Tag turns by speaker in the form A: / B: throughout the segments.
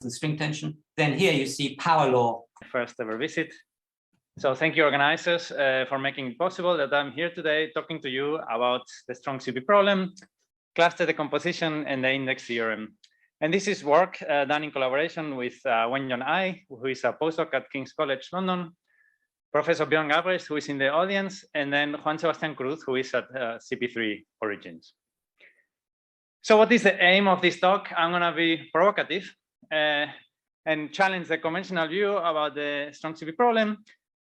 A: the string tension. Then here you see power law.
B: First ever visit. So thank you, organizers, for making it possible that I'm here today talking to you about the strong CP problem, cluster decomposition, and the index theorem. And this is work done in collaboration with Wenjon Ai, who is a postdoc at King's College London, Professor Björn Gabres, who is in the audience, and then Juan Sebastián Cruz, who is at CP3 Origins. So what is the aim of this talk? I'm going to be provocative and challenge the conventional view about the strong CP problem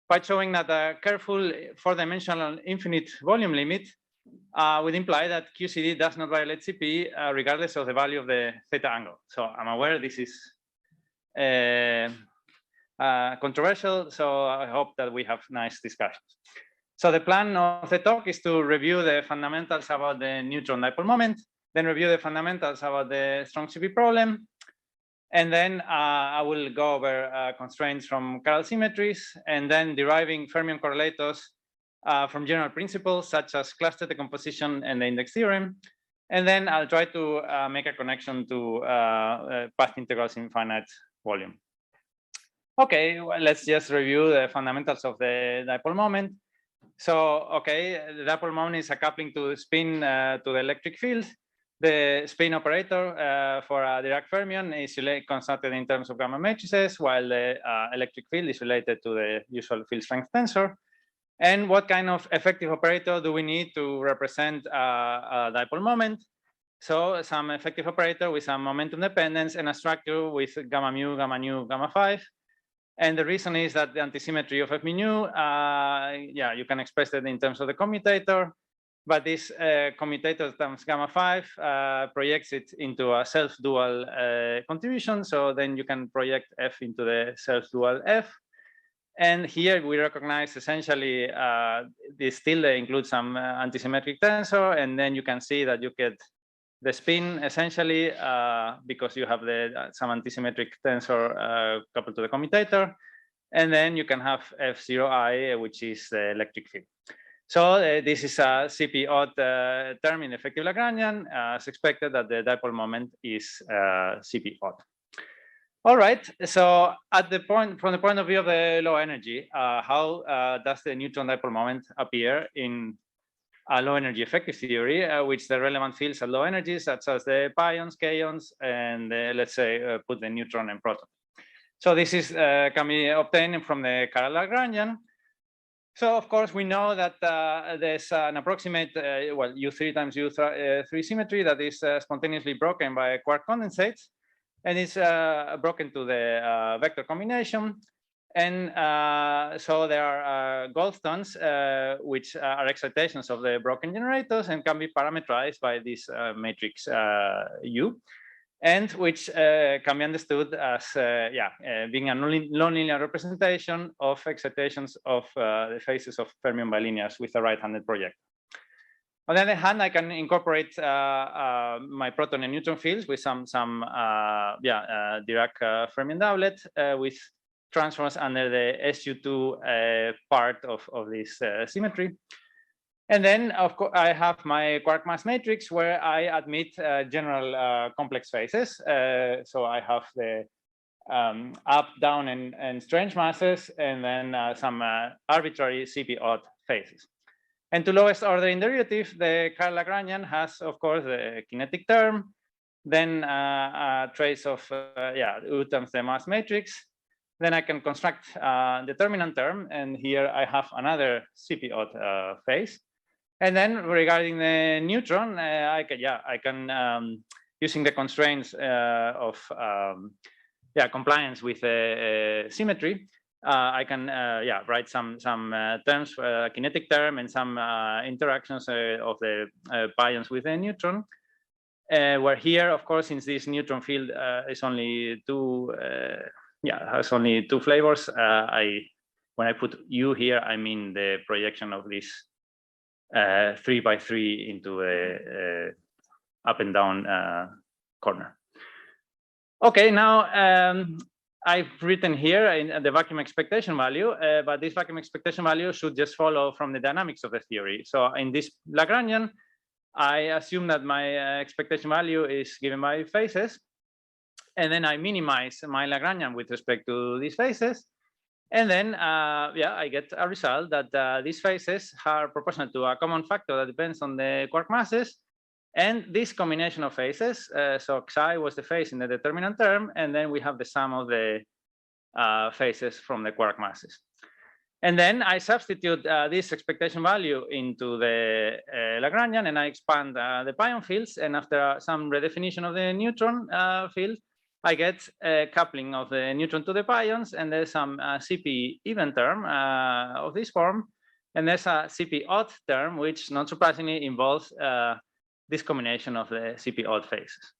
B: by showing that a careful four-dimensional infinite volume limit would imply that QCD does not violate CP regardless of the value of the theta angle. So I'm aware this is controversial, so I hope that we have nice discussions. So the plan of the talk is to review the fundamentals about the neutron dipole moment, then review the fundamentals about the strong CP problem, and then I will go over constraints from chiral symmetries, and then deriving fermion correlators from general principles such as cluster decomposition and the index theorem. And then I'll try to make a connection to path integrals in finite volume. Okay, well, let's just review the fundamentals of the dipole moment. So, okay, the dipole moment is a coupling to the spin to the electric field. The spin operator for a Dirac fermion is constructed in terms of gamma matrices, while the electric field is related to the usual field strength tensor. And what kind of effective operator do we need to represent a dipole moment? So some effective operator with some momentum dependence and a structure with gamma mu, gamma nu, gamma 5. And the reason is that the antisymmetry of F mu nu, yeah, you can express it in terms of the commutator, but this commutator times gamma 5 projects it into a self-dual contribution. So then you can project F into the self-dual F. And here we recognize essentially this tilde includes some antisymmetric tensor, and then you can see that you get the spin essentially because you have some antisymmetric tensor coupled to the commutator, and then you can have F0i, which is the electric field. So this is a CP odd term in effective Lagrangian, as expected that the dipole moment is CP odd. All right, so from the point of view of the low energy, how does the neutron dipole moment appear in a low energy effective theory, which the relevant fields at low energies, such as the pions, kaons, and let's say put the neutron and proton. So this is can be obtained from the chiral Lagrangian. So of course we know that there's an approximate well U3 times U3 symmetry that is spontaneously broken by quark condensates, and it's broken to the vector combination. And so there are Goldstones, which are excitations of the broken generators and can be parametrized by this matrix U, and which can be understood as being a nonlinear representation of excitations of the phases of fermion bilinears with a right-handed projector. On the other hand, I can incorporate my proton and neutron fields with some Dirac fermion doublet with transforms under the SU2 part of this symmetry. And then, of course, I have my quark mass matrix where I admit general complex phases. So I have the up, down, and strange masses, and then some arbitrary CP odd phases. And to lowest ordering derivative, the chiral Lagrangian has, of course, the kinetic term, then a trace of U times the mass matrix. Then I can construct the determinant term, and here I have another CP odd phase. And then regarding the neutron, I can using the constraints of compliance with symmetry, I can write some terms, kinetic term, and some interactions of the pions with the neutron. Where here, of course, since this neutron field is only has only two flavors. When I put U here, I mean the projection of this 3 by 3 into a up and down corner. Okay, now I've written here in the vacuum expectation value, but this vacuum expectation value should just follow from the dynamics of the theory. So in this Lagrangian, I assume that my expectation value is given by phases. and then I minimize my Lagrangian with respect to these phases. And then, yeah, I get a result that these phases are proportional to a common factor that depends on the quark masses. And this combination of phases, so xi was the phase in the determinant term, and then we have the sum of the phases from the quark masses. And then I substitute this expectation value into the Lagrangian, and I expand the pion fields. And after some redefinition of the neutron field, I get a coupling of the neutron to the pions, and there's some CP even term of this form, and there's a CP odd term, which not surprisingly involves this combination of the CP odd phases.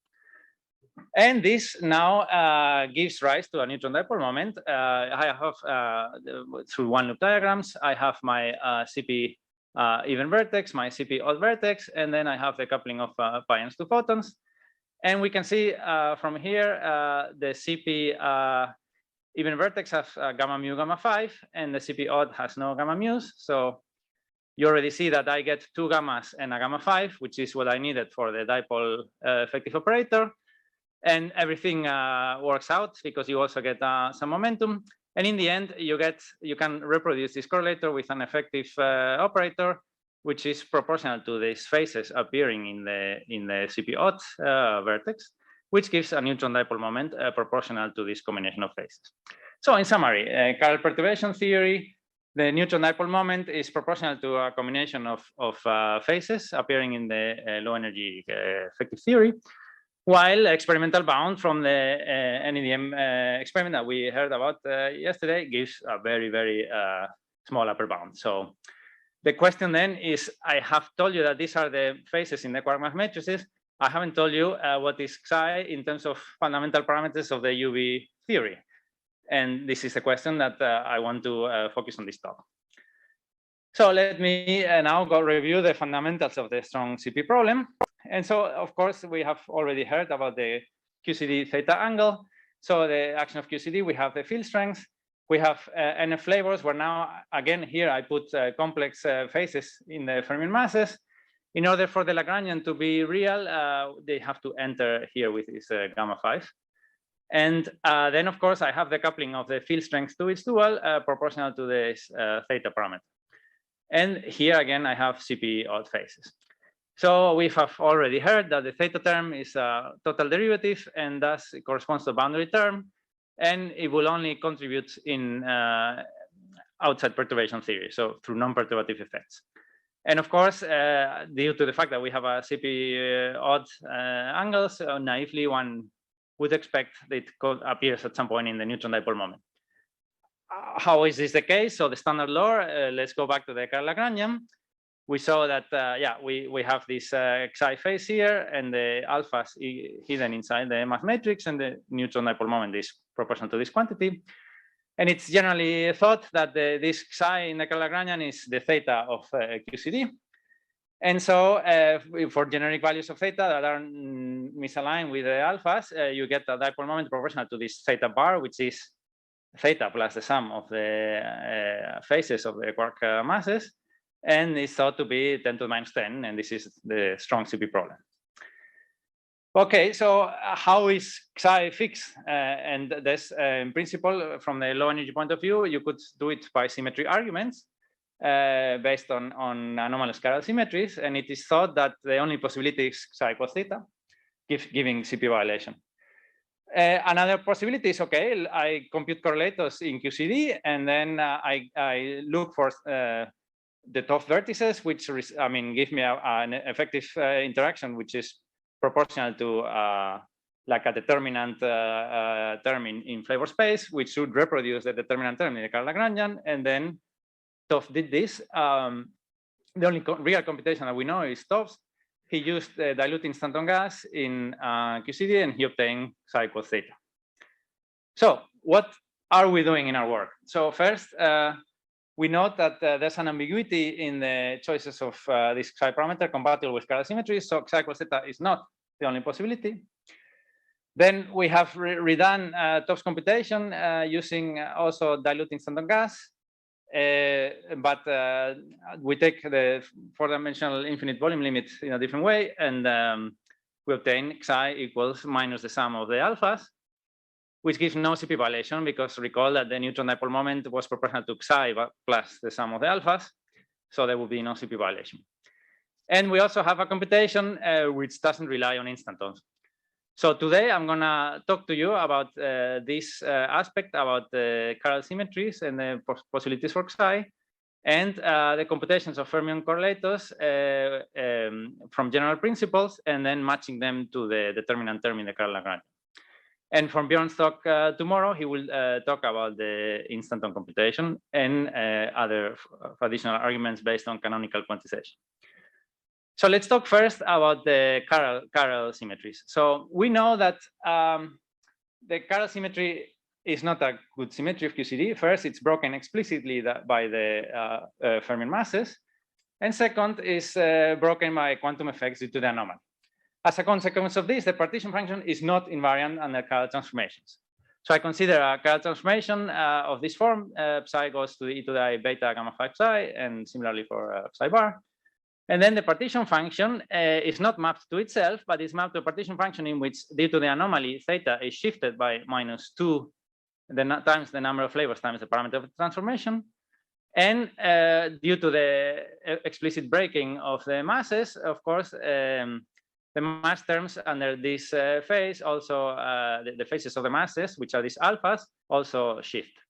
B: And this now gives rise to a neutron dipole moment. I have, through one loop diagrams, I have my CP even vertex, my CP odd vertex, and then I have the coupling of pions to photons. And we can see from here, the CP even vertex has gamma mu, gamma 5, and the CP odd has no gamma mu's. So you already see that I get 2 gammas and a gamma 5, which is what I needed for the dipole effective operator. And everything works out because you also get some momentum. And in the end, you can reproduce this correlator with an effective operator, which is proportional to these phases appearing in the CP odd vertex, which gives a neutron dipole moment proportional to this combination of phases. So in summary, chiral perturbation theory, the neutron dipole moment is proportional to a combination of phases appearing in the low energy effective theory, while experimental bound from the NEDM experiment that we heard about yesterday gives a very, very small upper bound. So the question then is, I have told you that these are the phases in the quark mass matrices. I haven't told you what is xi in terms of fundamental parameters of the UV theory. And this is a question that I want to focus on this talk. So let me now go review the fundamentals of the strong CP problem. And so, of course, we have already heard about the QCD theta angle. So the action of QCD, we have the field strength. We have NF flavors, where now, again, here I put complex phases in the Fermi masses. In order for the Lagrangian to be real, they have to enter here with this gamma 5. And then, of course, I have the coupling of the field strength to its dual proportional to this theta parameter. And here, again, I have CP odd phases. So we have already heard that the theta term is a total derivative, and thus it corresponds to a boundary term, and it will only contribute in outside perturbation theory, so through non-perturbative effects. And of course, due to the fact that we have a CP odd angles, naively one would expect that it could appear at some point in the neutron dipole moment. How is this the case? So the standard law, let's go back to the chiral Lagrangian. We saw that, yeah, we have this xi phase here, and the alphas hidden inside the mass matrix, and the neutron dipole moment is proportional to this quantity. And it's generally thought that this xi in the chiral Lagrangian is the theta of QCD. And so for generic values of theta that are misaligned with the alphas, you get a dipole moment proportional to this theta bar, which is theta plus the sum of the phases of the quark masses. And it's thought to be 10 to the minus 10, and this is the strong CP problem. Okay, so how is xi fixed? And this, in principle, from the low energy point of view, you could do it by symmetry arguments based on anomalous chiral symmetries, and it is thought that the only possibility is xi equals theta, giving CP violation. Another possibility is, okay, I compute correlators in QCD, and then I look for the top vertices, which give me an effective interaction, which is proportional to like a determinant term in flavor space, which should reproduce the determinant term in the chiral Lagrangian. And then Toff did this. The only real computation that we know is Toff's. He used the dilute instanton gas in QCD, and he obtained xi equals theta. So what are we doing in our work? So first, we note that there's an ambiguity in the choices of this xi parameter compatible with chiral symmetry. So xi equals theta is not the only possibility. Then we have redone Toff's computation using also dilute instanton gas. But we take the four-dimensional infinite volume limit in a different way, and we obtain xi equals minus the sum of the alphas. which gives no CP violation, because recall that the neutron dipole moment was proportional to psi plus the sum of the alphas. So there will be no CP violation. And we also have a computation which doesn't rely on instantons. So today I'm going to talk to you about this aspect about the chiral symmetries and the possibilities for psi, and the computations of fermion correlators from general principles, and then matching them to the determinant term in the chiral Lagrangian. And from Bjorn's talk tomorrow, he will talk about the instanton computation and other additional arguments based on canonical quantization. So let's talk first about the chiral symmetries. So we know that the chiral symmetry is not a good symmetry of QCD. First, it's broken explicitly by the fermion masses. And second, is broken by quantum effects due to the anomaly. As a consequence of this, the partition function is not invariant under chiral transformations. So I consider a chiral transformation of this form. Psi goes to the e to the I beta gamma phi psi, and similarly for psi bar. And then the partition function is not mapped to itself, but is mapped to a partition function in which, due to the anomaly, theta is shifted by -2 times the number of flavors times the parameter of the transformation. And due to the explicit breaking of the masses, of course, the mass terms under this phase also, the phases of the masses, which are these alphas, also shift.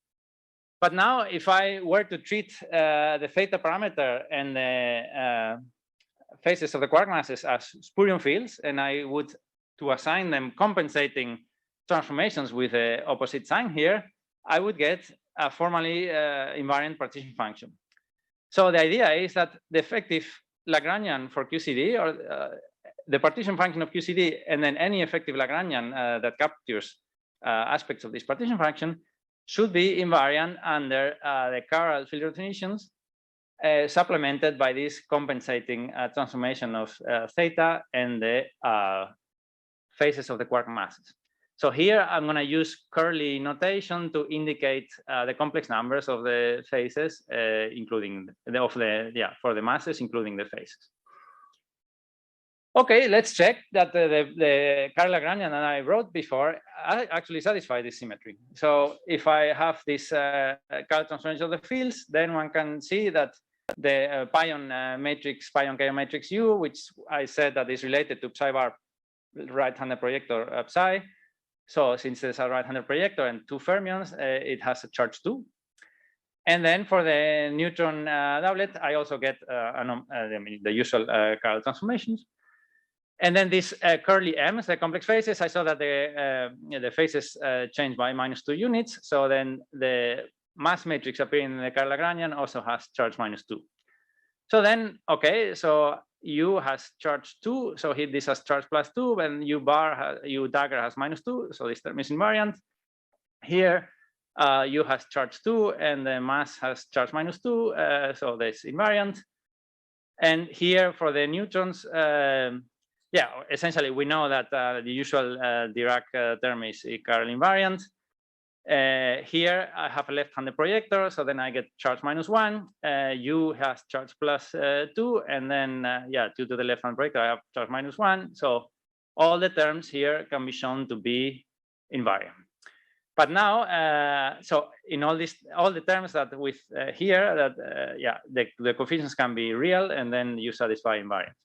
B: But now, if I were to treat the theta parameter and the phases of the quark masses as spurion fields, and I would to assign them compensating transformations with the opposite sign here, I would get a formally invariant partition function. So the idea is that the effective Lagrangian for QCD, or the partition function of QCD, and then any effective Lagrangian that captures aspects of this partition function, should be invariant under the chiral field definitions, supplemented by this compensating transformation of theta and the phases of the quark masses. So here I'm going to use curly notation to indicate the complex numbers of the phases, including for the masses, including the phases. Okay, let's check that the chiral Lagrangian that I wrote before actually satisfy this symmetry. So if I have this chiral transformation of the fields, then one can see that the pion matrix, pion chaos matrix U, which I said that is related to psi bar right-handed projector psi. So since there's a right-handed projector and two fermions, it has a charge 2. And then for the neutron doublet, I also get the usual chiral transformations. And then these curly m's, the complex phases, I saw that the phases change by -2 units. So then the mass matrix appearing in the chiral Lagrangian also has charge -2. So then, okay, so U has charge 2. So here this has charge +2, and U dagger has -2. So this term is invariant. Here, U has charge 2, and the mass has charge -2. So that's invariant. And here for the neutrons, yeah, essentially we know that the usual Dirac term is chiral invariant. Here I have a left-handed projector, so then I get charge -1. U has charge +2, and then due to the left-hand projector I have charge -1. So all the terms here can be shown to be invariant. But now, so in all the terms that with here that the coefficients can be real, and then you satisfy invariance.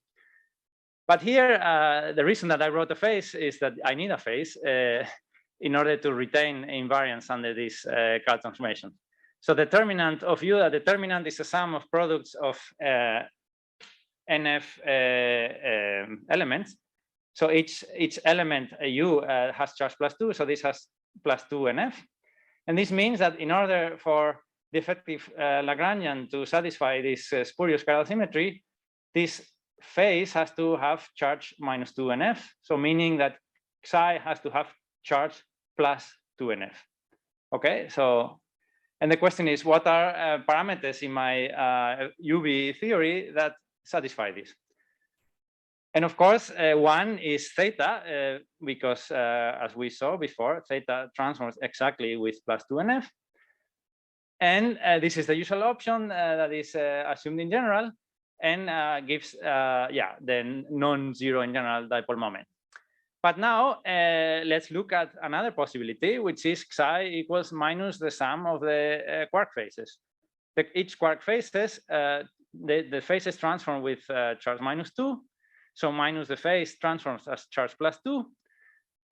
B: But here, the reason that I wrote a phase is that I need a phase in order to retain invariance under this chiral transformation. So the determinant of U, the determinant is a sum of products of NF elements. So each element U has charge +2, so this has +2 NF. And this means that in order for the effective Lagrangian to satisfy this spurious chiral symmetry, this phase has to have charge -2 NF. So meaning that psi has to have charge +2 NF. Okay, so, and the question is, what are parameters in my UV theory that satisfy this? And of course, one is theta, because as we saw before, theta transforms exactly with +2 NF. And this is the usual option that is assumed in general, and gives the non-zero in general dipole moment. But now let's look at another possibility, which is psi equals minus the sum of the quark faces. Each quark faces, the faces transform with charge -2. So minus the phase transforms as charge +2.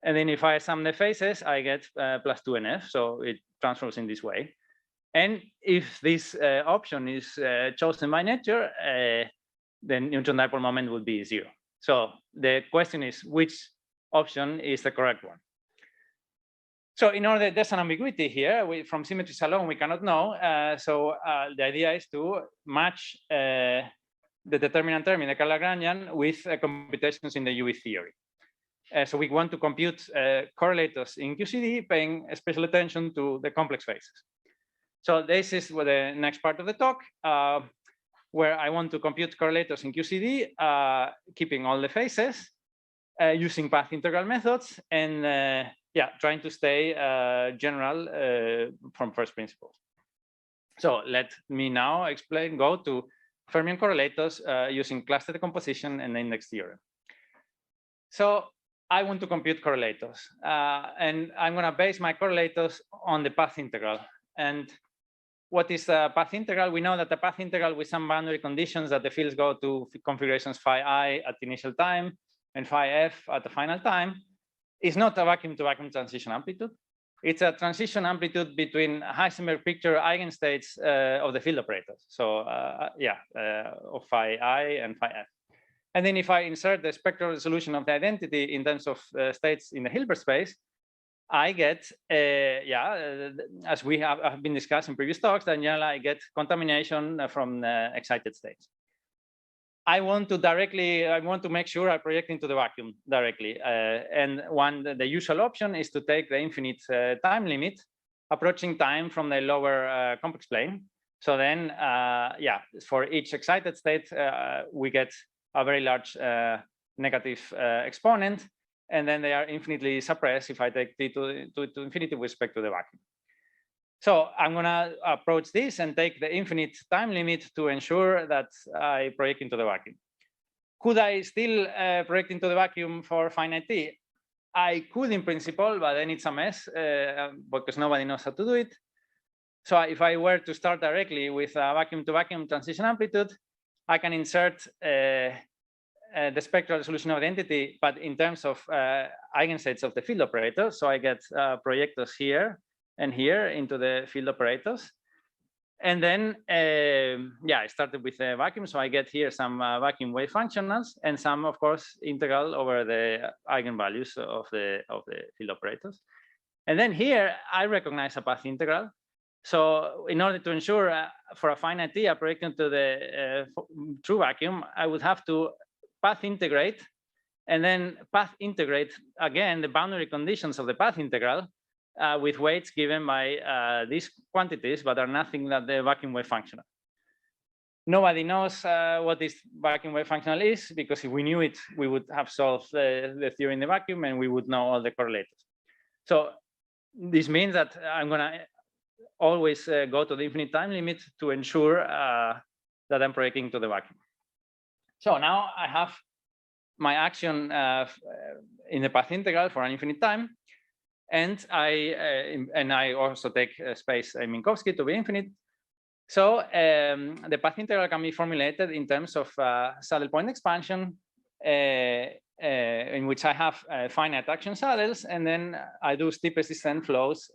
B: And then if I sum the faces, I get +2 NF. So it transforms in this way. And if this option is chosen by nature, then neutron dipole moment would be 0. So the question is, which option is the correct one? So in order, there's an ambiguity here. From symmetries alone, we cannot know. So the idea is to match the determinant term in the Lagrangian with computations in the UV theory. So we want to compute correlators in QCD, paying special attention to the complex phases. So this is the next part of the talk, where I want to compute correlators in QCD, keeping all the phases, using path integral methods, and trying to stay general from first principles. So let me now go to fermion correlators using cluster decomposition and the index theorem. So I want to compute correlators, and I'm going to base my correlators on the path integral. And what is the path integral? We know that the path integral with some boundary conditions that the fields go to configurations phi I at the initial time and phi f at the final time is not a vacuum-to-vacuum transition amplitude. It's a transition amplitude between Heisenberg picture eigenstates of the field operators. So of phi I and phi f. And then if I insert the spectral resolution of the identity in terms of states in the Hilbert space, I get, as we have been discussing in previous talks, that in general I get contamination from excited states. I want to make sure I project into the vacuum directly. And the usual option is to take the infinite time limit, approaching time from the lower complex plane. So then, for each excited state, we get a very large negative exponent. And then they are infinitely suppressed if I take t to infinity with respect to the vacuum. So I'm going to approach this and take the infinite time limit to ensure that I project into the vacuum. Could I still project into the vacuum for finite t? I could in principle, but then it's a mess because nobody knows how to do it. So if I were to start directly with a vacuum-to-vacuum transition amplitude, I can insert the spectral resolution of the entity, but in terms of eigenstates of the field operator. So I get projectors here and here into the field operators. And then, I started with a vacuum. So I get here some vacuum wave functionals and some, of course, integral over the eigenvalues of the field operators. And then here, I recognize a path integral. So in order to ensure for a finite t, I project into the true vacuum, I would have to path integrate and then path integrate again the boundary conditions of the path integral with weights given by these quantities, but are nothing that the vacuum wave functional. Nobody knows what this vacuum wave functional is, because if we knew it, we would have solved the theory in the vacuum and we would know all the correlators. So this means that I'm going to always go to the infinite time limit to ensure that I'm projecting to the vacuum. So now I have my action in the path integral for an infinite time, and I also take space Minkowski to be infinite. So the path integral can be formulated in terms of saddle point expansion, in which I have finite action saddles, and then I do steepest descent flows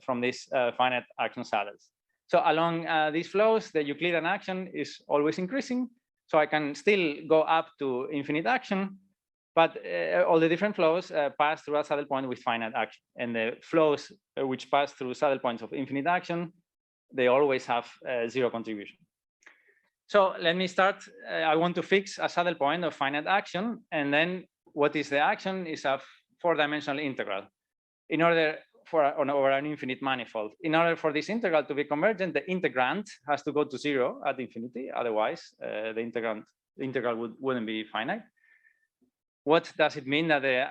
B: from these finite action saddles. So along these flows, the Euclidean action is always increasing. So I can still go up to infinite action, but all the different flows pass through a saddle point with finite action. And the flows which pass through saddle points of infinite action, they always have zero contribution. So let me start. I want to fix a saddle point of finite action. And then what is the action is a 4-dimensional integral in order over an infinite manifold. In order for this integral to be convergent, the integrand has to go to 0 at infinity. Otherwise, the integral wouldn't be finite. What does it mean that the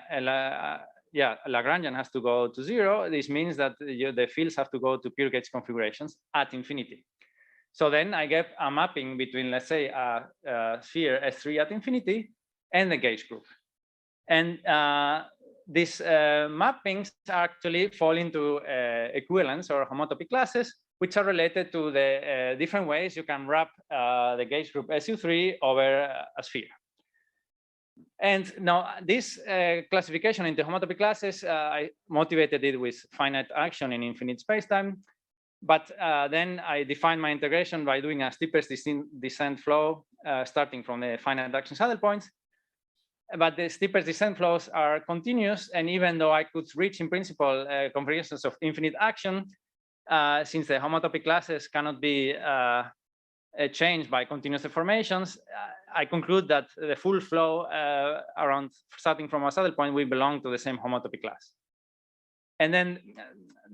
B: Lagrangian has to go to 0? This means that the fields have to go to pure gauge configurations at infinity. So then I get a mapping between, let's say, a sphere S3 at infinity and the gauge group. And these mappings actually fall into equivalence or homotopy classes, which are related to the different ways you can wrap the gauge group SU3 over a sphere. And now this classification into homotopy classes, I motivated it with finite action in infinite spacetime. But then I defined my integration by doing a steepest descent flow starting from the finite action saddle points. But the steepest descent flows are continuous. And even though I could reach in principle configurations of infinite action, since the homotopy classes cannot be changed by continuous deformations, I conclude that the full flow around starting from a saddle point will belong to the same homotopy class. And then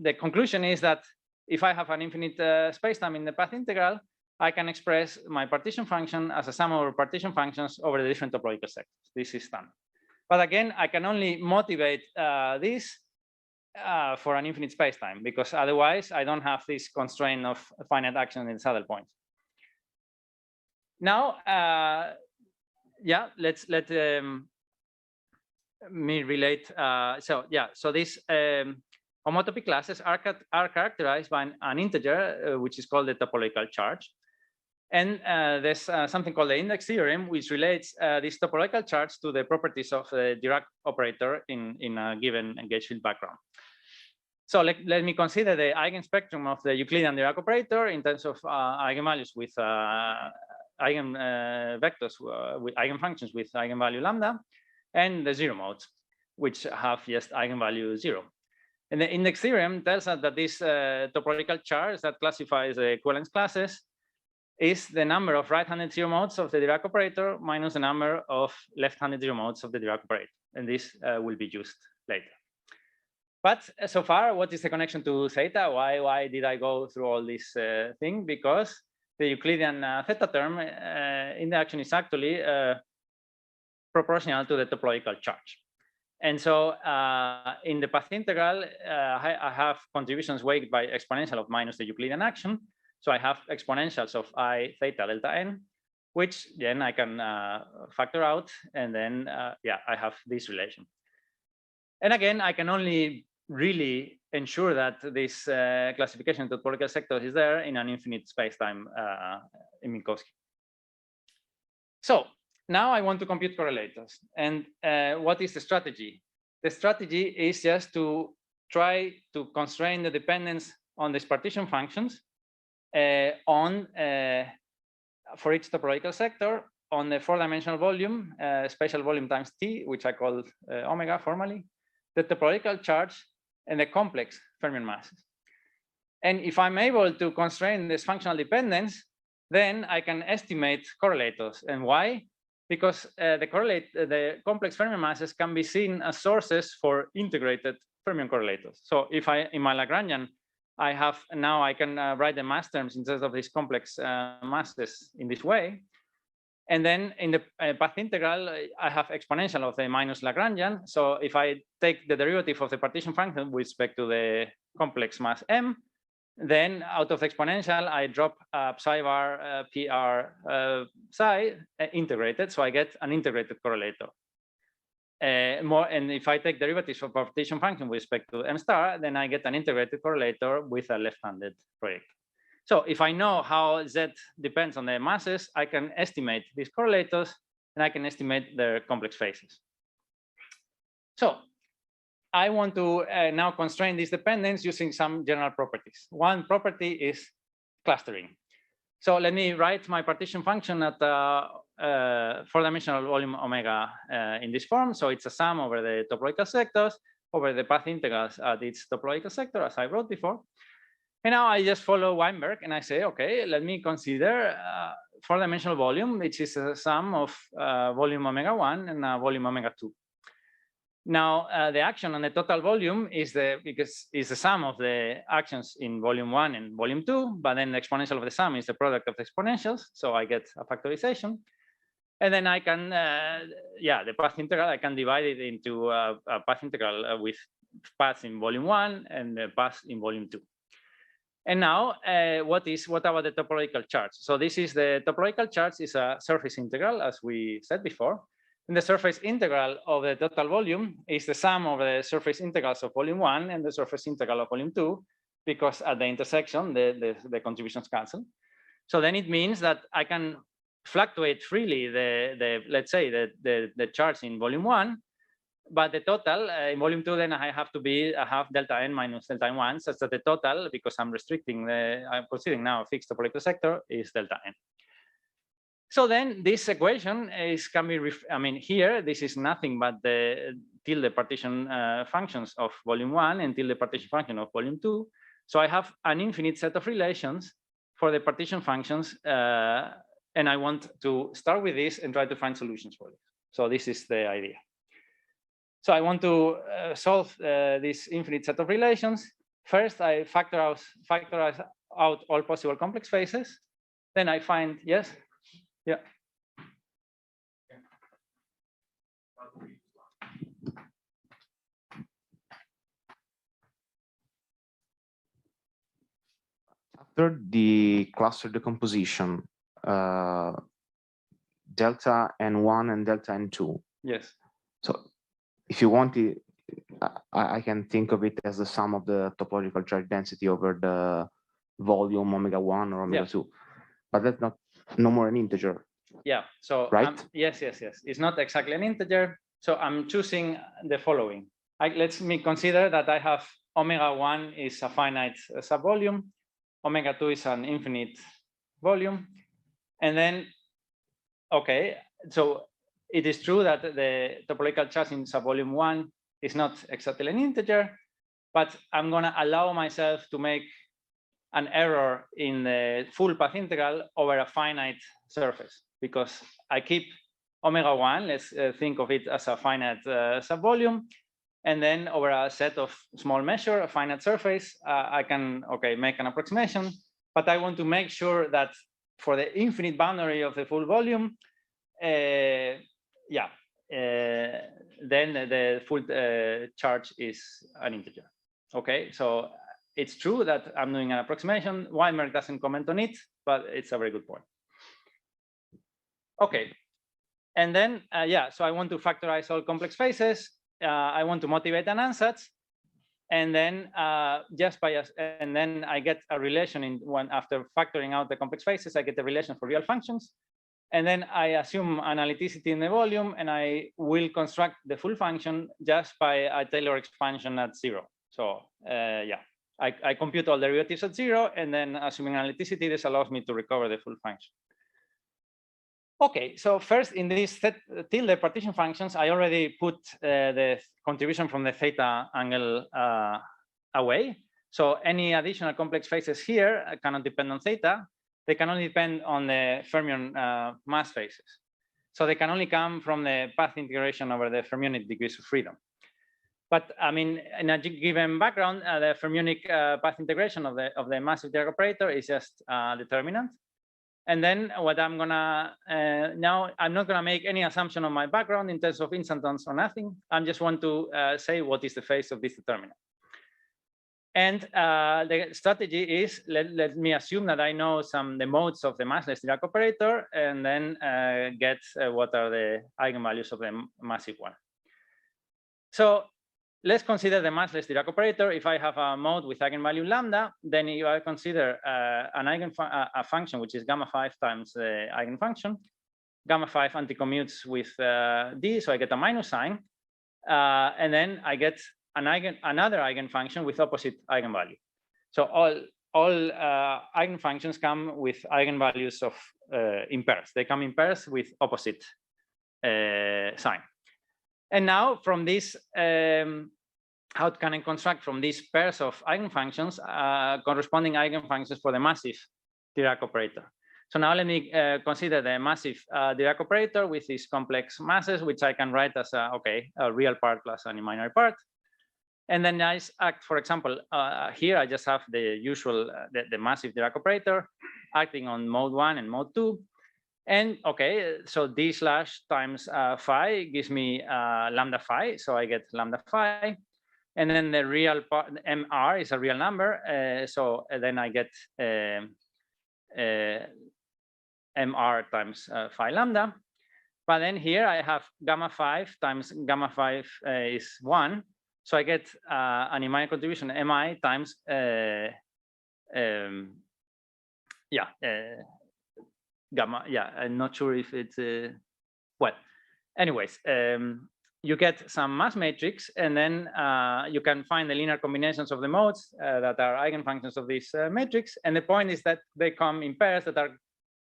B: the conclusion is that if I have an infinite spacetime in the path integral, I can express my partition function as a sum over partition functions over the different topological sectors. This is done. But again, I can only motivate this for an infinite spacetime, because otherwise I don't have this constraint of finite action in saddle points. Now, yeah, let me relate. So these homotopy classes are characterized by an integer, which is called the topological charge. And there's something called the index theorem, which relates this topological charge to the properties of the Dirac operator in a given gauge field background. So let me consider the eigenspectrum of the Euclidean Dirac operator in terms of eigenvalues with eigenvectors with eigenfunctions with eigenvalue lambda, and the zero modes, which have just eigenvalue 0. And the index theorem tells us that this topological charge that classifies the equivalence classes is the number of right-handed zero modes of the Dirac operator minus the number of left-handed zero modes of the Dirac operator. And this will be used later. But so far, what is the connection to theta? Why did I go through all this thing? Because the Euclidean theta term in the action is actually proportional to the topological charge. And so in the path integral, I have contributions weighted by exponential of minus the Euclidean action. So I have exponentials of I theta delta n, which then I can factor out. And then, yeah, I have this relation. And again, I can only really ensure that this classification to topological sectors is there in an infinite spacetime in Minkowski. So now I want to compute correlators. And what is the strategy? The strategy is just to try to constrain the dependence on these partition functions for each topological sector on the 4-dimensional volume, spatial volume times t, which I call omega formally, the topological charge, and the complex fermion masses. And if I'm able to constrain this functional dependence, then I can estimate correlators. And why? Because the complex fermion masses can be seen as sources for integrated fermion correlators. So if in my Lagrangian, I can write the mass terms instead of these complex masses in this way. And then in the path integral, I have exponential of the minus Lagrangian. So if I take the derivative of the partition function with respect to the complex mass m, then out of the exponential, I drop psi bar PR psi integrated. So I get an integrated correlator. And if I take derivatives of partition function with respect to m star, then I get an integrated correlator with a left-handed projector. So if I know how Z depends on the masses, I can estimate these correlators and I can estimate their complex phases. So I want to now constrain this dependence using some general properties. One property is clustering. So let me write my partition function at 4-dimensional volume omega in this form. So it's a sum over the topological sectors over the path integrals at its topological sector, as I wrote before. And now I just follow Weinberg and I say, okay, let me consider 4-dimensional volume, which is a sum of volume omega 1 and volume omega 2. Now the action on the total volume is the sum of the actions in volume 1 and volume 2, but then the exponential of the sum is the product of the exponentials. So I get a factorization. And then I can, the path integral, I can divide it into a path integral with paths in volume 1 and the paths in volume 2. And now, what about the topological charge? So this is the topological charge is a surface integral, as we said before. And the surface integral of the total volume is the sum of the surface integrals of volume 1 and the surface integral of volume 2, because at the intersection, the contributions cancel. So then it means that I can fluctuate freely let's say the charge in volume 1, but the total in volume 2, then I have delta n minus delta n1, such that the total, because I'm considering now a fixed topological sector, is delta n. So then this equation can be, here, this is nothing but the tilde partition functions of volume 1 and tilde partition function of volume 2. So I have an infinite set of relations for the partition functions, and I want to start with this and try to find solutions for this. So this is the idea. So I want to solve this infinite set of relations. First, I factorize out all possible complex phases. Then I find, yes? Yeah.
C: After the cluster decomposition, delta n1 and delta n2.
B: Yes.
C: So if you want it, I can think of it as the sum of the topological charge density over the volume omega 1 or omega 2. But that's no more an integer.
B: Yeah. So
C: right.
B: Yes. It's not exactly an integer. So I'm choosing the following. Let me consider that I have omega 1 is a finite subvolume, omega 2 is an infinite volume, and then okay. So it is true that the topological charge in subvolume 1 is not exactly an integer, but I'm going to allow myself to make an error in the full path integral over a finite surface, because I keep omega 1, let's think of it as a finite subvolume, and then over a set of small measure, a finite surface, I can make an approximation, but I want to make sure that for the infinite boundary of the full volume, then the full charge is an integer. Okay, so it's true that I'm doing an approximation. Weinberg doesn't comment on it, but it's a very good point. Okay, and then so I want to factorize all complex phases. I want to motivate an ansatz, and then and then I get a relation after factoring out the complex phases. I get a relation for real functions. And then I assume analyticity in the volume, and I will construct the full function just by a Taylor expansion at 0. So I compute all derivatives at 0, and then assuming analyticity, this allows me to recover the full function. Okay, so first in this tilde partition functions, I already put the contribution from the theta angle away. So any additional complex phases here cannot depend on theta. They can only depend on the fermion mass phases. So they can only come from the path integration over the fermionic degrees of freedom. But I mean, in a given background, the fermionic path integration of the massive Dirac operator is just determinant. And then what I'm gonna now, I'm not gonna make any assumption on my background in terms of instantons or nothing. I just want to say what is the phase of this determinant. And the strategy is, let me assume that I know the modes of the massless Dirac operator, and then get what are the eigenvalues of the massive one. So let's consider the massless Dirac operator. If I have a mode with eigenvalue lambda, then if I consider a function which is gamma 5 times the eigenfunction, gamma 5 anticommutes with d, so I get a minus sign, and then I get another eigenfunction with opposite eigenvalue. So all eigenfunctions come with eigenvalues of in pairs. They come in pairs with opposite sign. And now from this, how can I construct from these pairs of eigenfunctions corresponding eigenfunctions for the massive Dirac operator? So now let me consider the massive Dirac operator with these complex masses, which I can write as a real part plus an imaginary part. And then I act, for example, here I just have the usual, the massive Dirac operator acting on mode 1 and mode 2. And so d slash times phi gives me lambda phi, so I get lambda phi. And then the real part, mr, is a real number, so then I get mr times phi lambda. But then here I have gamma 5 times gamma 5 is 1. So I get an imaginary contribution mi times gamma. Yeah, I'm not sure if it's well. Anyways, you get some mass matrix, and then you can find the linear combinations of the modes that are eigenfunctions of this matrix. And the point is that they come in pairs that are,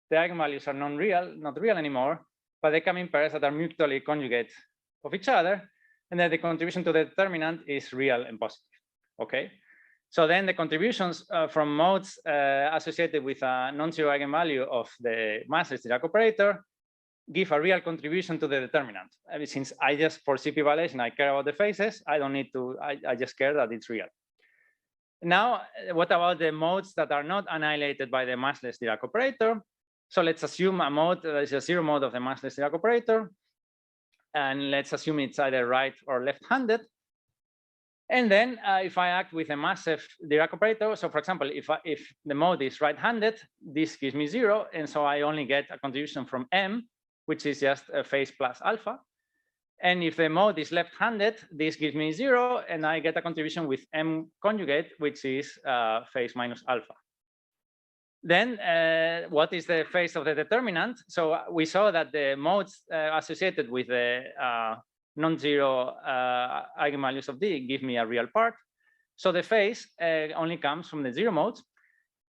B: the eigenvalues are not real anymore, but they come in pairs that are mutually conjugate of each other, and then the contribution to the determinant is real and positive. Okay, so then the contributions from modes associated with a non-zero eigenvalue of the massless Dirac operator give a real contribution to the determinant. Since I just, for CP evaluation, I care about the phases, I don't need to, I just care that it's real. Now, what about the modes that are not annihilated by the massless Dirac operator? So let's assume a mode that is a zero mode of the massless Dirac operator. And let's assume it's either right or left-handed. And then if I act with a massive Dirac operator, so for example, if the mode is right-handed, this gives me 0. And so I only get a contribution from M, which is just a phase plus alpha. And if the mode is left-handed, this gives me 0, and I get a contribution with M conjugate, which is phase minus alpha. Then what is the phase of the determinant? So we saw that the modes associated with the non-zero eigenvalues of D give me a real part. So the phase only comes from the zero modes.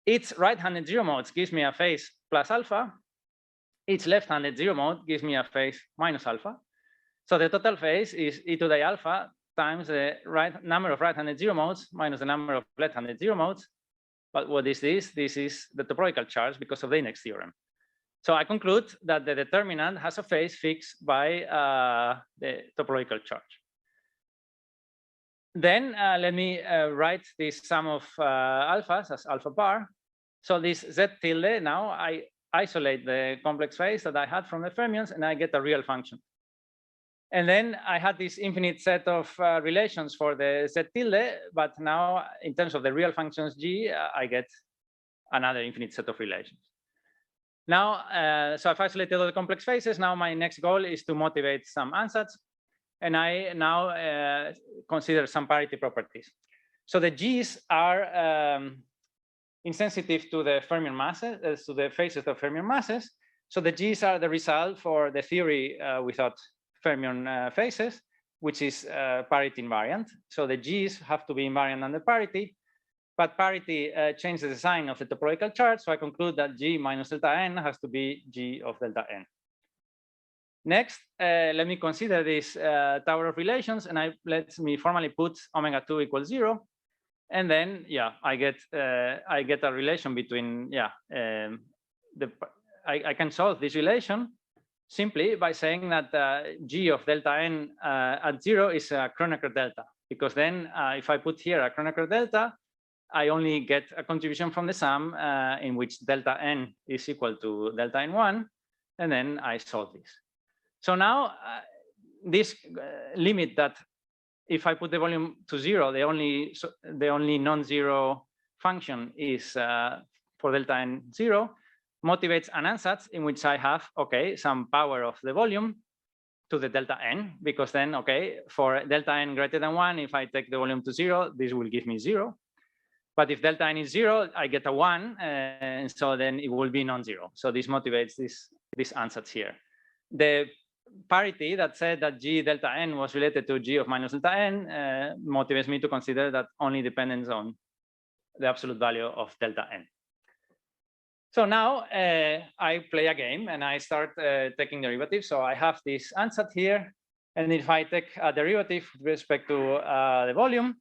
B: Its right-handed zero modes gives me a phase plus alpha. Its left-handed zero mode gives me a phase minus alpha. So the total phase is e to the alpha times the number of right-handed zero modes minus the number of left-handed zero modes. But what is this? This is the topological charge because of the index theorem. So I conclude that the determinant has a phase fixed by the topological charge. Then let me write this sum of alphas as alpha bar. So this z tilde, now I isolate the complex phase that I had from the fermions, and I get a real function. And then I had this infinite set of relations for the z tilde, but now in terms of the real functions g, I get another infinite set of relations. Now, so I've isolated all the complex phases. Now my next goal is to motivate some ansatz, and I now consider some parity properties. So the g's are insensitive to the fermion masses, to the phases of fermion masses. So the g's are the result for the theory without fermion phases, which is parity invariant. So the g's have to be invariant under parity, but parity changes the sign of the topological charge. So I conclude that g minus delta n has to be g of delta n. Next, let me consider this tower of relations, and let me formally put omega 2 equals 0. And then, yeah, I get a relation between, I can solve this relation simply by saying that g of delta n at 0 is a Kronecker delta, because then if I put here a Kronecker delta, I only get a contribution from the sum in which delta n is equal to delta n1, and then I solve this. So now this limit that if I put the volume to 0, the only non-zero function is for delta n 0, motivates an ansatz in which I have, okay, some power of the volume to the delta n, because then, okay, for delta n greater than 1, if I take the volume to 0, this will give me 0. But if delta n is 0, I get a 1, and so then it will be non-zero. So this motivates this ansatz here. The parity that said that g delta n was related to g of minus delta n motivates me to consider that only depends on the absolute value of delta n. So now I play a game and I start taking derivatives. So I have this ansatz here, and if I take a derivative with respect to the volume,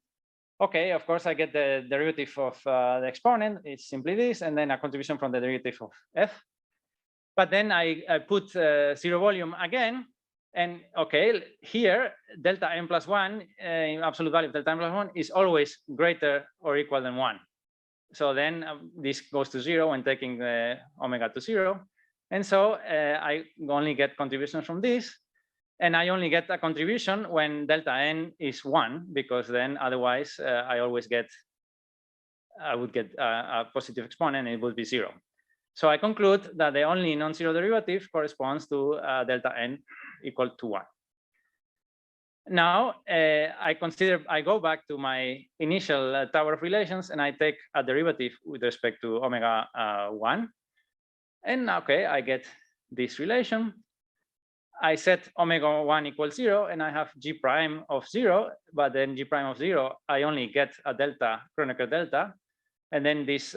B: okay, of course I get the derivative of the exponent. It's simply this, and then a contribution from the derivative of f. But then I put 0 volume again, and okay, here delta n plus 1, absolute value of delta n plus 1 is always greater or equal than 1. So then this goes to 0 when taking the omega to 0. And so I only get contributions from this, and I only get a contribution when delta n is 1, because then otherwise I would get a positive exponent, and it would be 0. So I conclude that the only non-zero derivative corresponds to delta n equal to 1. Now I go back to my initial tower of relations and I take a derivative with respect to omega 1. And okay, I get this relation. I set omega 1 equals 0 and I have g prime of 0, but then g prime of 0, I only get a delta, Kronecker delta. And then this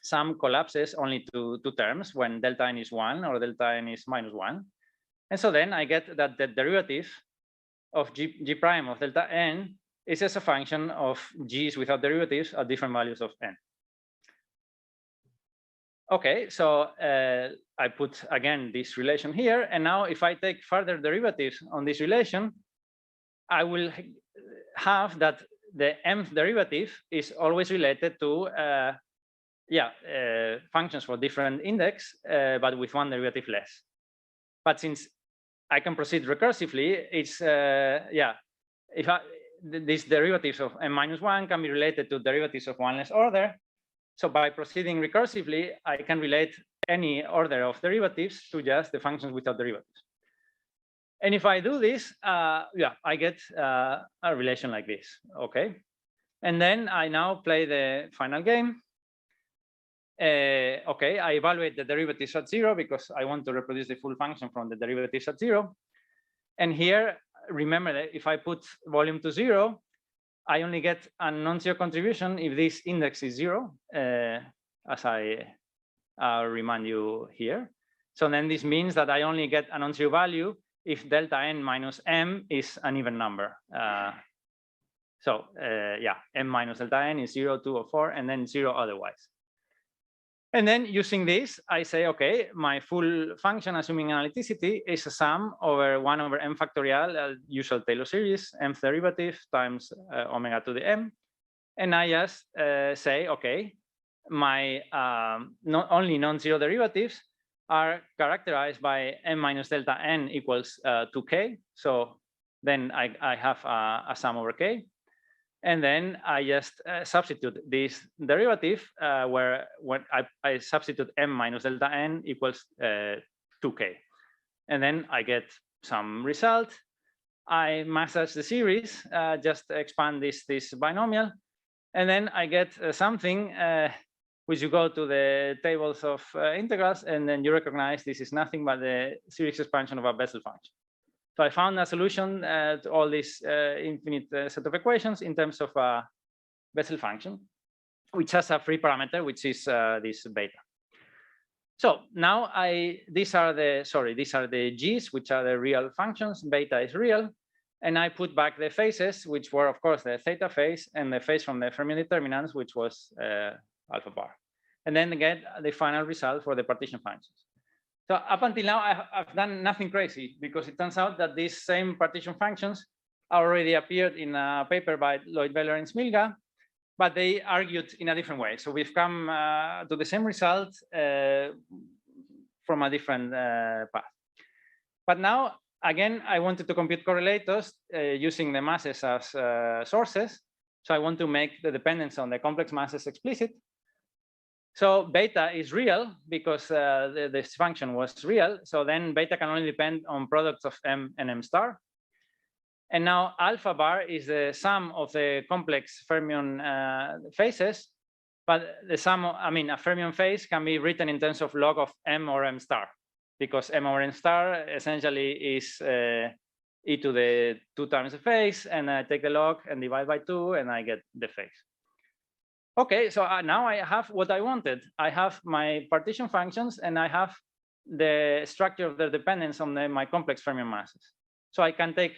B: sum collapses only to two terms when delta n is 1 or delta n is minus 1. And so then I get that the derivative of g prime of delta n is as a function of g's without derivatives at different values of n. Okay, so I put again this relation here, and now if I take further derivatives on this relation, I will have that the mth derivative is always related to functions for different index, but with one derivative less. But since I can proceed recursively, it's these derivatives of n minus 1 can be related to derivatives of one less order. So by proceeding recursively, I can relate any order of derivatives to just the functions without derivatives. And if I do this, I get a relation like this, okay? And then I now play the final game. Okay, I evaluate the derivatives at 0 because I want to reproduce the full function from the derivatives at 0. And here, remember that if I put volume to 0, I only get a non-zero contribution if this index is 0, as I remind you here. So then this means that I only get a non-zero value if delta n minus m is an even number. M minus delta n is 0, 2, or 4, and then 0 otherwise. And then using this, I say, okay, my full function, assuming analyticity, is a sum over 1 over m factorial, usual Taylor series, mth derivative times omega to the m. And I just say, okay, my only non-zero derivatives are characterized by m minus delta n equals 2k. So then I have a sum over k. And then I just substitute this derivative where when I substitute m minus delta n equals 2k. And then I get some result. I massage the series, just expand this binomial. And then I get something which you go to the tables of integrals, and then you recognize this is nothing but the series expansion of a Bessel function. So I found a solution to all this infinite set of equations in terms of a Bessel function, which has a free parameter, which is this beta. So now these are the g's, which are the real functions. Beta is real, and I put back the phases, which were of course the theta phase and the phase from the fermion determinants, which was alpha bar, and then get the final result for the partition functions. So up until now, I've done nothing crazy, because it turns out that these same partition functions already appeared in a paper by Lloyd-Beller and Smilga, but they argued in a different way. So we've come to the same result from a different path. But now, again, I wanted to compute correlators using the masses as sources. So I want to make the dependence on the complex masses explicit. So beta is real because this function was real. So then beta can only depend on products of m and m star. And now alpha bar is the sum of the complex fermion phases. But the sum, a fermion phase can be written in terms of log of m or m star, because m over m star essentially is e to the 2 times the phase, and I take the log and divide by 2, and I get the phase. Okay, so now I have what I wanted. I have my partition functions, and I have the structure of the dependence on my complex fermion masses. So I can take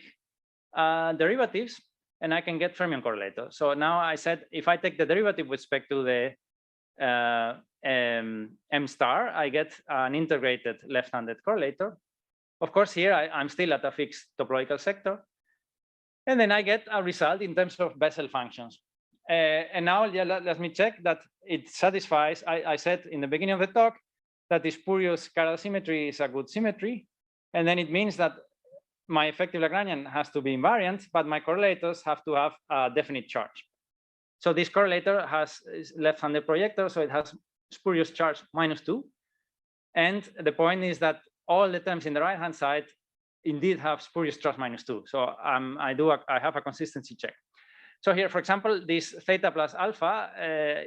B: derivatives, and I can get fermion correlator. So now I said, if I take the derivative with respect to the m star, I get an integrated left-handed correlator. Of course, here I'm still at a fixed topological sector. And then I get a result in terms of Bessel functions. And now let me check that it satisfies. I said in the beginning of the talk that the spurious chiral symmetry is a good symmetry. And then it means that my effective Lagrangian has to be invariant, but my correlators have to have a definite charge. So this correlator has left-handed projector, so it has spurious charge -2. And the point is that all the terms in the right-hand side indeed have spurious charge -2. So I have a consistency check. So here, for example, this theta plus alpha,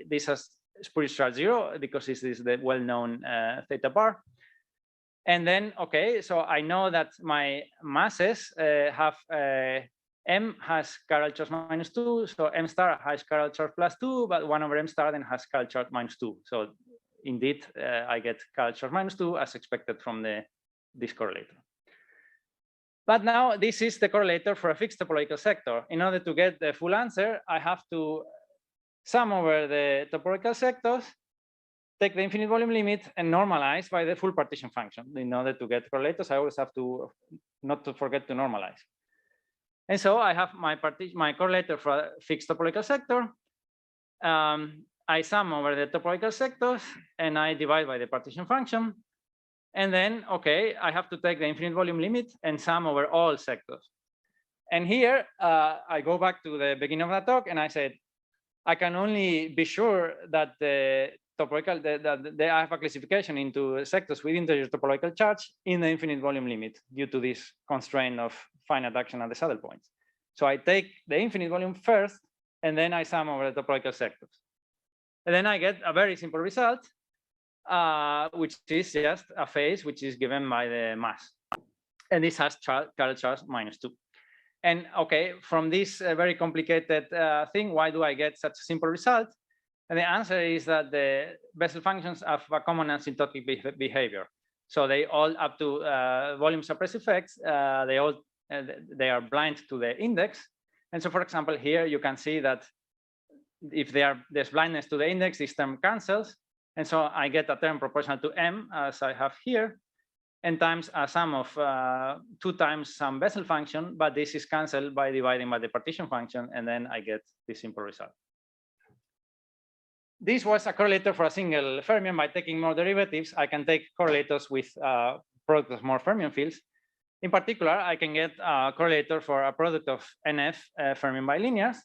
B: this has spurious charge 0 because this is the well-known theta bar. And then, okay, so I know that my masses have M has chiral charge -2, so M star has chiral charge +2, but 1/m star then has chiral charge -2. So indeed, I get chiral charge -2 as expected from this correlator. But now this is the correlator for a fixed topological sector. In order to get the full answer, I have to sum over the topological sectors, take the infinite volume limit, and normalize by the full partition function. In order to get correlators, I always have to not to forget to normalize. And so I have my correlator for a fixed topological sector. I sum over the topological sectors, and I divide by the partition function. And then, okay, I have to take the infinite volume limit and sum over all sectors. And here, I go back to the beginning of the talk, and I said, I can only be sure that the topological, I have a classification into sectors with integer topological charge in the infinite volume limit due to this constraint of finite action at the saddle points. So I take the infinite volume first, and then I sum over the topological sectors. And then I get a very simple result, which is just a phase which is given by the mass. And this has chiral charge -2. And okay, from this very complicated thing, why do I get such a simple result? And the answer is that the Bessel functions have a common asymptotic behavior. So they all, up to volume suppressive effects, they are blind to the index. And so, for example, here you can see that if there's blindness to the index, this term cancels. And so I get a term proportional to M, as I have here, and times a sum of 2 times some Bessel function, but this is canceled by dividing by the partition function, and then I get this simple result. This was a correlator for a single fermion. By taking more derivatives, I can take correlators with product of more fermion fields. In particular, I can get a correlator for a product of NF fermion bilinears.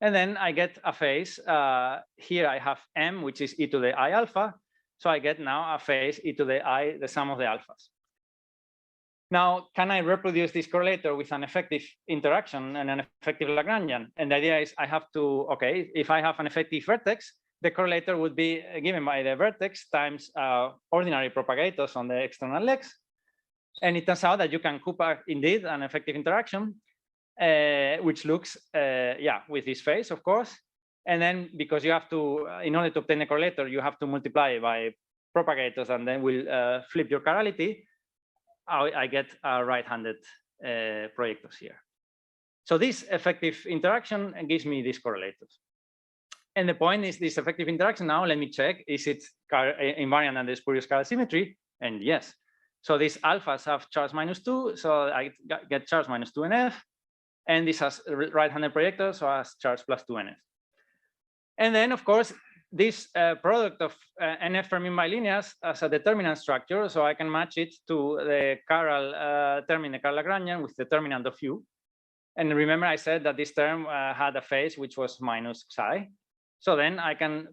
B: And then I get a phase. Here I have M, which is e to the I alpha. So I get now a phase e to the I, the sum of the alphas. Now, can I reproduce this correlator with an effective interaction and an effective Lagrangian? And the idea is I have to, okay, if I have an effective vertex, the correlator would be given by the vertex times ordinary propagators on the external legs. And it turns out that you can couple indeed an effective interaction, which looks, with this phase, of course. And then because you have to, in order to obtain a correlator, you have to multiply by propagators, and then we'll flip your chirality. I get right-handed projectors here. So this effective interaction gives me these correlators. And the point is this effective interaction. Now let me check, is it invariant under the spurious chiral symmetry? And yes. So these alphas have charge -2, so I get charge -2 NF. And this has right-handed projector, so has charge +2 NF. And then, of course, this product of NF fermion bilinears as a determinant structure, so I can match it to the chiral term in the chiral Lagrangian with determinant of U. And remember, I said that this term had a phase which was minus psi. So then I can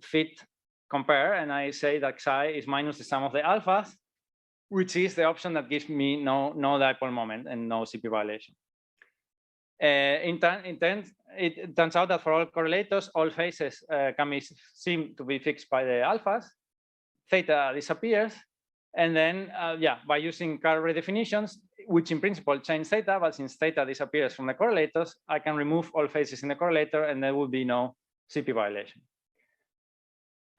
B: compare, and I say that psi is minus the sum of the alphas, which is the option that gives me no dipole moment and no CP violation. It turns out that for all correlators, all phases can seem to be fixed by the alphas. Theta disappears, and then by using chiral redefinitions, which in principle change theta, but since theta disappears from the correlators, I can remove all phases in the correlator, and there will be no CP violation.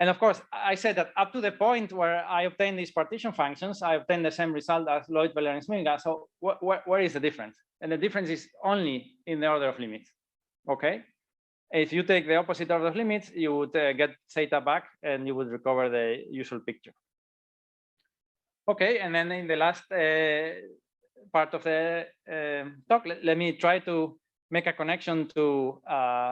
B: And of course, I said that up to the point where I obtain these partition functions, I obtain the same result as Lloyd, Beller, and Smilga. So where is the difference? And the difference is only in the order of limits. Okay. If you take the opposite order of limits, you would get theta back, and you would recover the usual picture. Okay. And then in the last part of the talk, let me try to make a connection to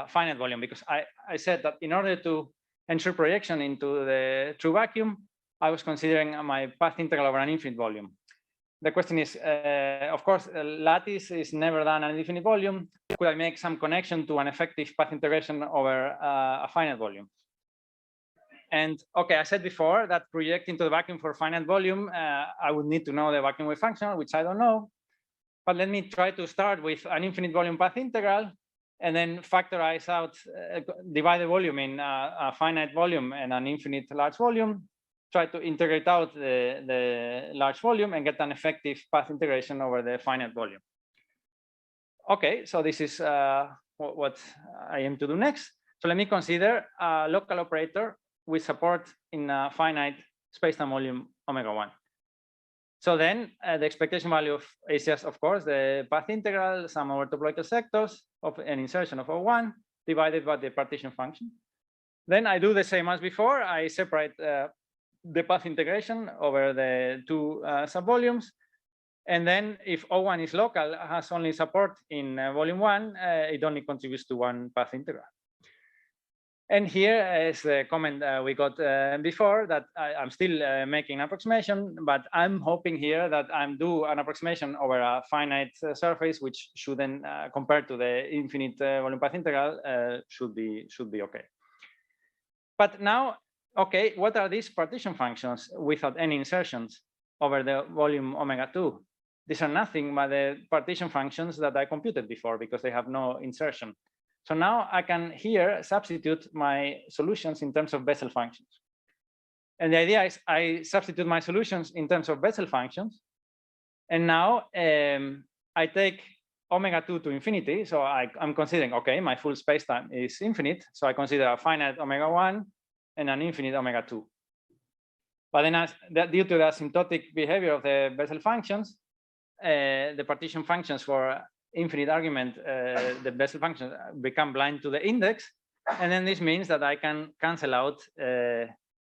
B: finite volume, because I said that in order to ensure projection into the true vacuum, I was considering my path integral over an infinite volume. The question is, of course, lattice is never done at an infinite volume. Could I make some connection to an effective path integration over a finite volume? And okay, I said before that projecting to the vacuum for finite volume, I would need to know the vacuum wave function, which I don't know. But let me try to start with an infinite volume path integral and then factorize out, divide the volume in a finite volume and an infinite large volume, try to integrate out the large volume and get an effective path integration over the finite volume. Okay, so this is what I aim to do next. So let me consider a local operator with support in a finite spacetime volume omega 1. So then the expectation value is just, of course, the path integral, sum over topological sectors of an insertion of O1 divided by the partition function. Then I do the same as before. I separate the path integration over the two subvolumes. And then if O1 is local, has only support in volume 1, it only contributes to one path integral. And here is the comment we got before that I'm still making an approximation, but I'm hoping here that I'm do an approximation over a finite surface, which should then compared to the infinite volume path integral should be okay. But now, okay, what are these partition functions without any insertions over the volume omega 2? These are nothing but the partition functions that I computed before because they have no insertion. So now I can here substitute my solutions in terms of Bessel functions. And the idea is I substitute my solutions in terms of Bessel functions. And now I take omega 2 to infinity. So I'm considering, okay, my full spacetime is infinite. So I consider a finite omega 1 and an infinite omega 2. But then due to the asymptotic behavior of the Bessel functions, the partition functions for infinite argument, the Bessel functions become blind to the index. And then this means that I can cancel out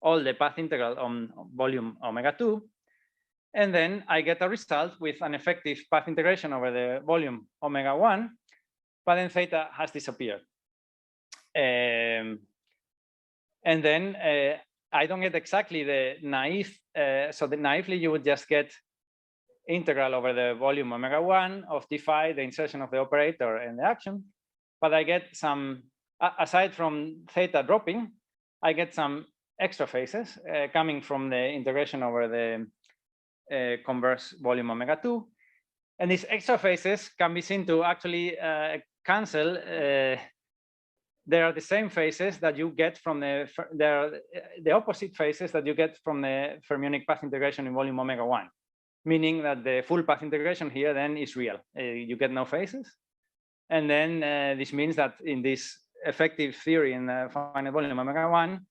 B: all the path integral on volume omega 2. And then I get a result with an effective path integration over the volume omega 1, but then theta has disappeared. And then I don't get exactly the naive, so naively you would just get integral over the volume omega 1 of d phi, the insertion of the operator and the action. But I get some, aside from theta dropping, I get some extra phases coming from the integration over the converse volume omega 2. And these extra phases can be seen to actually cancel. They are the same phases that you get from the opposite phases that you get from the fermionic path integration in volume omega 1. Meaning that the full path integration here then is real. You get no phases. And then this means that in this effective theory in the finite volume omega 1,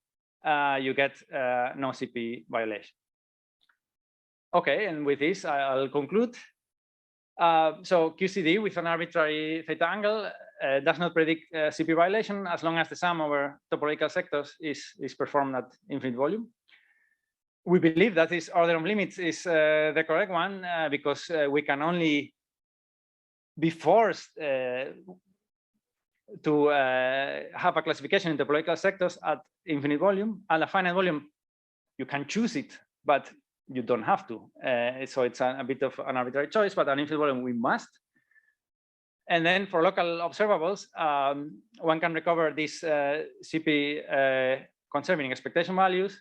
B: you get no CP violation. Okay, and with this, I'll conclude. So QCD with an arbitrary theta angle does not predict CP violation as long as the sum over topological sectors is performed at infinite volume. We believe that this order of limits is the correct one because we can only be forced to have a classification in topological sectors at infinite volume. At a finite volume, you can choose it, but you don't have to. So it's a bit of an arbitrary choice, but at infinite volume, we must. And then for local observables, one can recover these CP conserving expectation values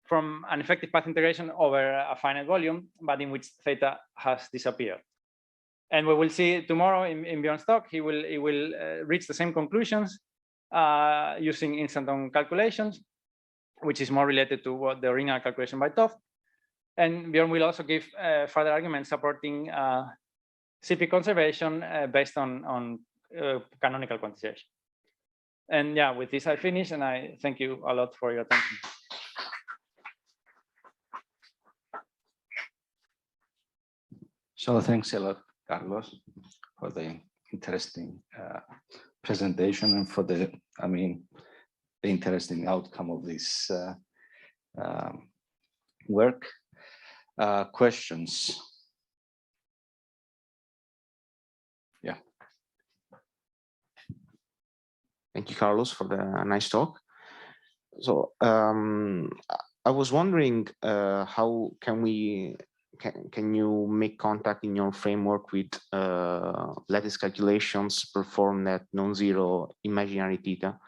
B: from an effective path integration over a finite volume, but in which theta has disappeared. And we will see tomorrow in Bjorn's talk, he will reach the same conclusions using instant-on calculations, which is more related to what the original calculation by Toft. And Bjorn will also give further arguments supporting CP conservation based on canonical quantization. And yeah, with this I finish, and I thank you a lot for your attention.
D: So thanks a lot, Carlos, for the interesting presentation and for the interesting outcome of this work. Questions? Yeah.
C: Thank you, Carlos, for the nice talk. So I was wondering how can you make contact in your framework with lattice calculations performed at non-zero imaginary theta?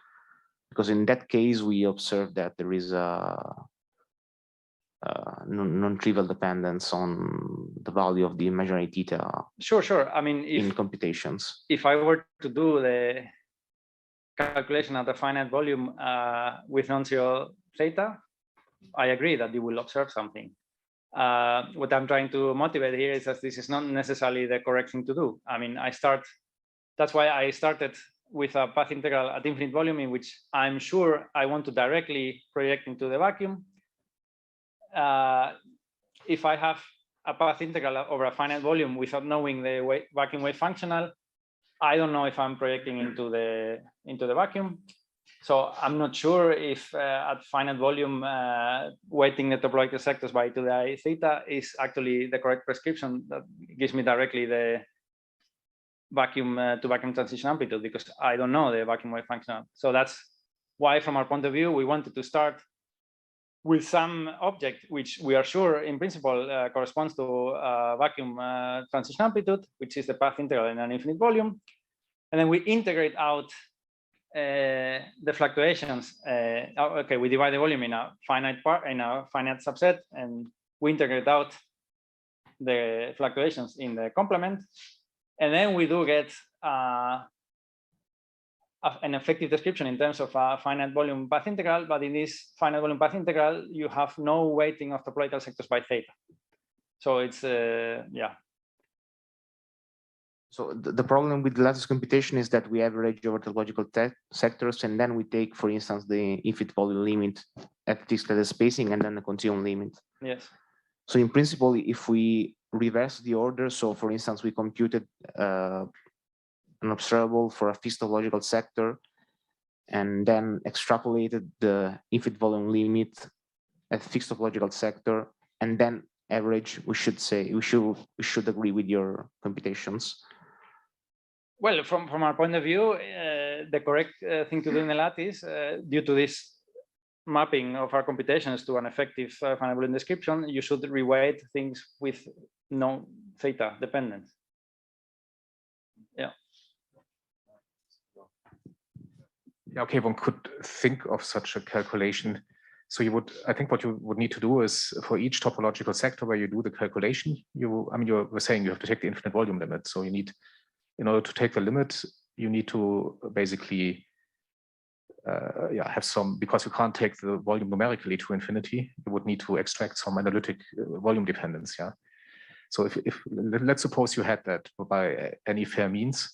C: because in that case we observe that there is a non-trivial dependence on the value of the imaginary theta.
B: Sure. I mean,
C: in computations.
B: If I were to do the calculation at a finite volume with non-zero theta, I agree that you will observe something. What I'm trying to motivate here is that this is not necessarily the correct thing to do. I mean, that's why I started with a path integral at infinite volume, in which I'm sure I want to directly project into the vacuum. If I have a path integral over a finite volume without knowing the vacuum wave functional, I don't know if I'm projecting into the vacuum. So I'm not sure if at finite volume weighting the topological sectors by 2i theta is actually the correct prescription that gives me directly the vacuum to vacuum transition amplitude, because I don't know the vacuum wave functional. So that's why, from our point of view, we wanted to start with some object which we are sure in principle corresponds to vacuum transition amplitude, which is the path integral in an infinite volume. And then we integrate out the fluctuations. Okay, we divide the volume in a finite part, in a finite subset, and we integrate out the fluctuations in the complement. And then we do get an effective description in terms of a finite volume path integral, but in this finite volume path integral, you have no weighting of topological sectors by theta. So it's, yeah.
C: So the problem with lattice computation is that we average over topological sectors, and then we take, for instance, the infinite volume limit at this lattice spacing, and then the continuum limit.
B: Yes.
C: So in principle, if we reverse the order, so for instance, we computed an observable for a fixed topological sector, and then extrapolated the infinite volume limit at fixed topological sector, and then average, we should say, we should agree with your computations.
B: Well, from our point of view, the correct thing to do in the lattice, due to this mapping of our computations to an effective finite volume description, you should reweight things with no theta dependence. Yeah.
E: Yeah, okay, one could think of such a calculation. So you would, I think what you would need to do is, for each topological sector where you do the calculation, you were saying you have to take the infinite volume limit. So you need, in order to take the limit, you need to basically have some, because you can't take the volume numerically to infinity, you would need to extract some analytic volume dependence. Yeah. So if let's suppose you had that by any fair means,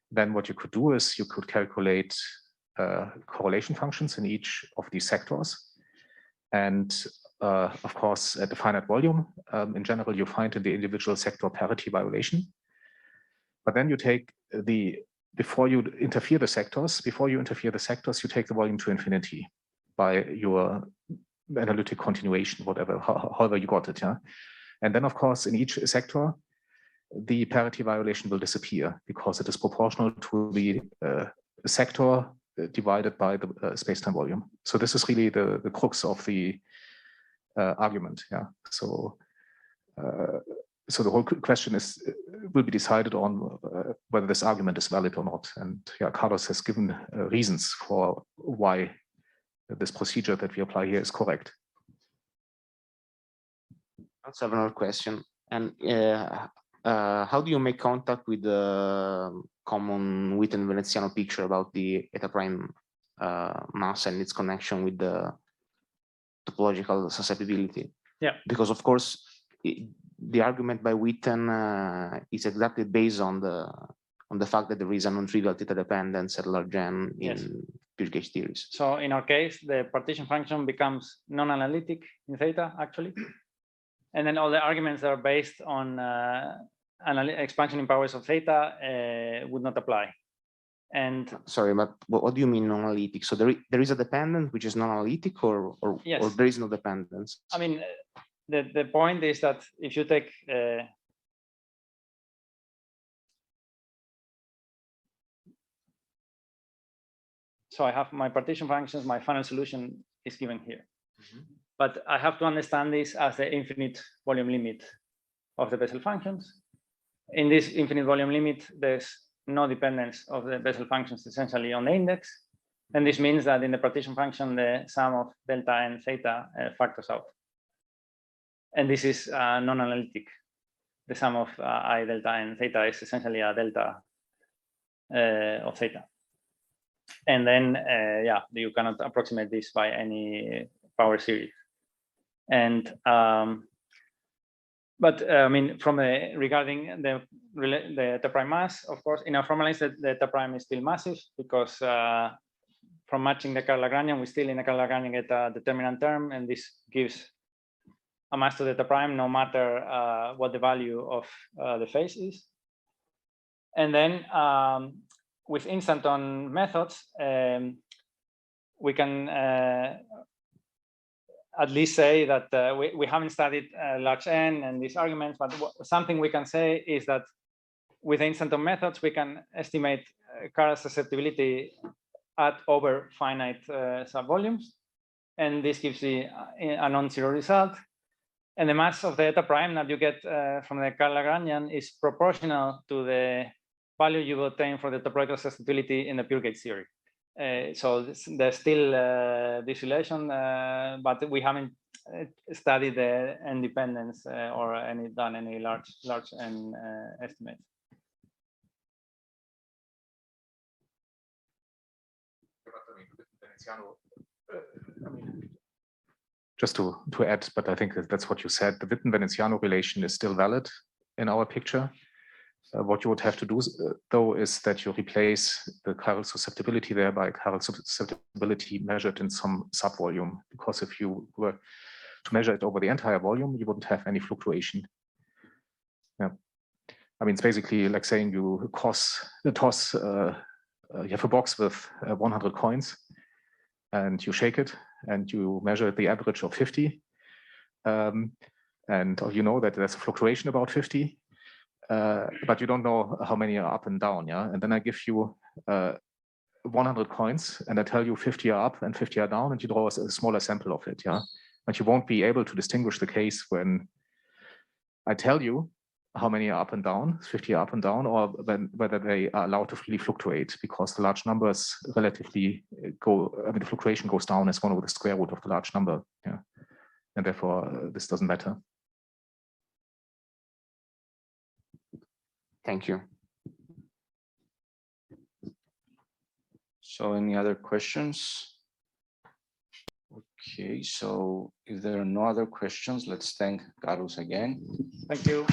E: then what you could do is you could calculate correlation functions in each of these sectors. And of course, at the finite volume, in general, you find in the individual sector parity violation. But then you take before you interfere the sectors, you take the volume to infinity by your analytic continuation, whatever, however you got it. Yeah. And then, of course, in each sector, the parity violation will disappear because it is proportional to the sector divided by the spacetime volume. So this is really the crux of the argument. Yeah. So so the whole question will be decided on whether this argument is valid or not. And yeah, Carlos has given reasons for why this procedure that we apply here is correct.
C: Let's have another question. And how do you make contact with the common Witten-Veneziano picture about the eta prime mass and its connection with the topological susceptibility?
B: Yeah.
C: Because of course, the argument by Witten is exactly based on the fact that there is a non-trivial theta dependence at large n in pure gauge theories.
B: So in our case, the partition function becomes non-analytic in theta, actually. And then all the arguments that are based on expansion in powers of theta would not apply. And
C: sorry, but what do you mean non-analytic? So there is a dependence which is non-analytic, or
B: yes,
C: or there is no dependence?
B: I mean, the point is that if you take so I have my partition functions, my final solution is given here. But I have to understand this as the infinite volume limit of the Bessel functions. In this infinite volume limit, there's no dependence of the Bessel functions essentially on the index. And this means that in the partition function, the sum of delta and theta factors out. And this is non-analytic. The sum of I delta and theta is essentially a delta of theta. And then, yeah, you cannot approximate this by any power series. And but I mean, from regarding the theta prime mass, of course, in our formalized, the theta prime is still massive because from matching the chiral Lagrangian, we still in the chiral Lagrangian get a determinant term, and this gives a mass to theta prime no matter what the value of the phase is. And then with instanton methods, we can at least say that we haven't studied large n and these arguments, but something we can say is that with instanton methods, we can estimate chiral susceptibility at over finite subvolumes, and this gives a non-zero result. And the mass of the theta prime that you get from the chiral Lagrangian is proportional to the value you will obtain for the topological susceptibility in the pure gauge theory. So there's still this relation, but we haven't studied the independence or done any large n estimates.
E: Just to add, but I think that's what you said, the Witten-Veneziano relation is still valid in our picture. What you would have to do, though, is that you replace the chiral susceptibility there by chiral susceptibility measured in some subvolume, because if you were to measure it over the entire volume, you wouldn't have any fluctuation. Yeah, I mean, it's basically like saying you toss, you have a box with 100 coins, and you shake it, and you measure the average of 50, and you know that there's a fluctuation about 50. But you don't know how many are up and down, yeah? And then I give you 100 coins, and I tell you 50 are up and 50 are down, and you draw a smaller sample of it, yeah? But you won't be able to distinguish the case when I tell you how many are up and down, 50 are up and down, or whether they are allowed to freely fluctuate, because the large numbers relatively go, I mean, the fluctuation goes down as 1 over the square root of the large number, yeah? And therefore, this doesn't matter.
C: Thank you.
D: So any other questions? Okay, so if there are no other questions, let's thank Carlos again.
B: Thank you.